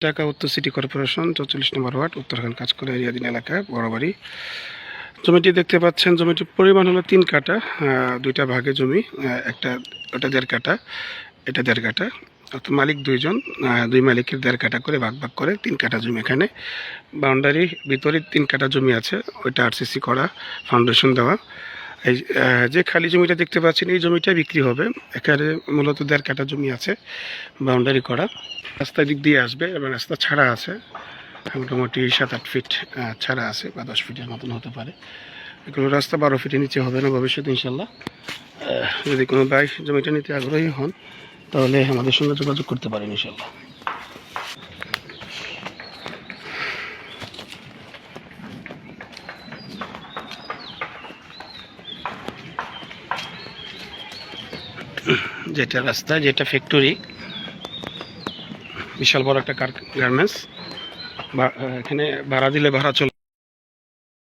ঢাকা উত্তর city corporation 44 নম্বর word Uttarkhan কাজ করে এরিয়াদিন এলাকা বড়বাড়ি। জমিটি দেখতে পাচ্ছেন, জমিটির পরিমাণ হলো 3 কাঠা, 2টা ভাগে জমি, একটা ওটা 1.5 কাঠা, এটা 1.5 কাঠা। অর্থাৎ মালিক 2 জন, 2 মালিকের 1.5 কাঠা করে ভাগ ভাগ করে 3 কাঠা জমি। এখানে বাউন্ডারি ভিতরে 3 কাঠা জমি আছে, ওইটা আরসিসি করা, ফাউন্ডেশন দেওয়া। এই যে খালি জমিটা দেখতে পাচ্ছেন এই জমিটা বিক্রি হবে। এখানে মূলত 1.5 কাঠা জমি আছে, বাউন্ডারি করা, রাস্তা দিক দিয়ে আসবে এবং রাস্তা ছাড়া আছে, মোটামুটি 7-8 ফিট ছাড়া আছে বা 10 ফিটের মতন হতে পারে। এগুলো রাস্তা 12 ফিটের নিচে হবে না ভবিষ্যতে ইনশাল্লাহ। যদি কোনো ভাই জমিটা নিতে আগ্রহী হন তাহলে আমাদের সঙ্গে যোগাযোগ করতে পারেন ইনশাল্লাহ। যেটা রাস্তা, যেটা ফ্যাক্টরি, বিশাল বড় একটা গার্মেন্টস। এখানে ভাড়া দিলে ভাড়া চলে।